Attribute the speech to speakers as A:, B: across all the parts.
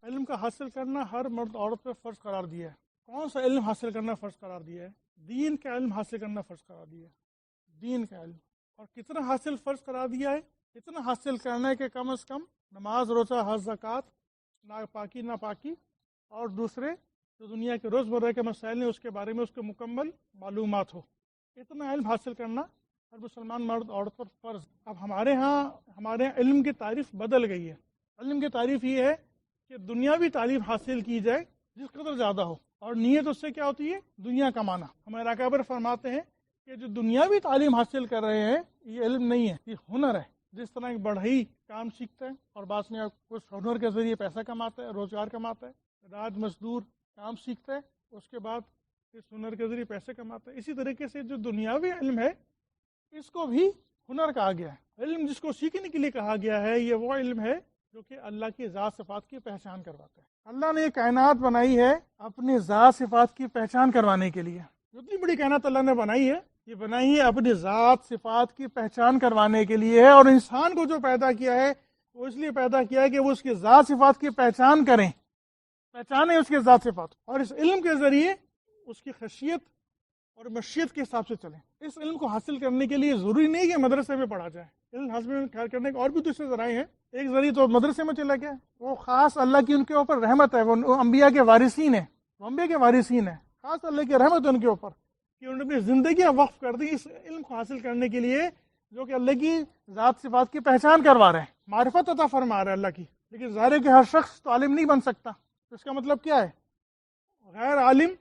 A: علم کا حاصل کرنا ہر مرد عورت پہ فرض قرار دیا ہے. کون سا علم حاصل کرنا فرض قرار دیا ہے؟ دین کا علم حاصل کرنا فرض قرار دیا ہے. دین کا علم. اور کتنا حاصل فرض قرار دیا ہے؟ اتنا حاصل کرنا ہے کہ کم از کم نماز، روزہ، حج، زکوٰۃ، ناپاکی ناپاکی اور دوسرے جو دنیا کے روزمرہ کے مسائل ہیں اس کے بارے میں اس کے مکمل معلومات ہو. اتنا علم حاصل کرنا ہر مسلمان مرد عورت پر فرض. اب ہمارے ہاں علم کی تعریف بدل گئی ہے. علم کی تعریف یہ ہے کہ دنیاوی تعلیم حاصل کی جائے جس قدر زیادہ ہو، اور نیت اس سے کیا ہوتی ہے؟ دنیا کمانا. ہمارے اکابر فرماتے ہیں کہ جو دنیاوی تعلیم حاصل کر رہے ہیں یہ علم نہیں ہے، یہ ہنر ہے. جس طرح ایک بڑھئی کام سیکھتا ہے اور بعد میں کچھ ہنر کے ذریعے پیسہ کماتا ہے، روزگار کماتا ہے، راج مزدور کام سیکھتا ہے، اس کے بعد اس ہنر کے ذریعے پیسے کماتا ہے. اسی طریقے سے جو دنیاوی علم ہے اس کو بھی ہنر کہا گیا ہے. علم جس کو سیکھنے کے لیے کہا گیا ہے یہ وہ علم ہے جو کہ اللہ کی ذات صفات کی پہچان کرواتا ہے. اللہ نے یہ کائنات بنائی ہے اپنی ذات صفات کی پہچان کروانے کے لیے. جتنی بڑی کائنات اللہ نے بنائی ہے یہ بنائی ہے اپنی ذات صفات کی پہچان کروانے کے لیے ہے. اور انسان کو جو پیدا کیا ہے وہ اس لیے پیدا کیا ہے کہ وہ اس کی ذات صفات کی پہچان کریں، پہچانیں اس کے ذات صفات، اور اس علم کے ذریعے اس کی خشیت اور مشیت کے حساب سے چلیں. اس علم کو حاصل کرنے کے لیے ضروری نہیں کہ مدرسے میں پڑھا جائے. علم حاصل کرنے کے اور بھی دوسرے ذرائع ہیں. ایک ذریعہ تو مدرسے میں چلا گیا، وہ خاص اللہ کی ان کے اوپر رحمت ہے، وہ انبیاء کے وارثین ہیں، وہ انبیاء کے وارثین ہیں، خاص اللہ کی رحمت ہے ان کے اوپر کہ انہوں نے اپنی زندگیاں وقف کر دی اس علم کو حاصل کرنے کے لیے جو کہ اللہ کی ذات صفات کی پہچان کروا رہے ہیں، معرفت عطا فرما رہے ہیں اللہ کی. لیکن ظاہر ہے کہ ہر شخص تو عالم نہیں بن سکتا. تو اس کا مطلب کیا ہے؟ غیر عالم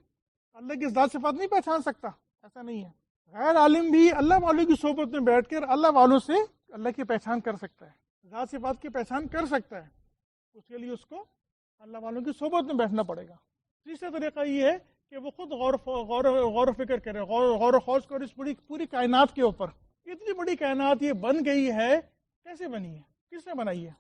A: اللہ کی ذات صفات نہیں پہچان سکتا؟ ایسا نہیں ہے. غیر عالم بھی اللہ والوں کی صحبت میں بیٹھ کر اللہ والوں سے اللہ کی پہچان کر سکتا ہے، ذات صفات کی پہچان کر سکتا ہے. اس کے لیے اس کو اللہ والوں کی صحبت میں بیٹھنا پڑے گا. تیسرا طریقہ یہ ہے کہ وہ خود غور و فکر کرے، غور و خوض کرے اس پوری کائنات کے اوپر. اتنی بڑی کائنات یہ بن گئی ہے، کیسے بنی ہے؟ کس نے بنائی ہے؟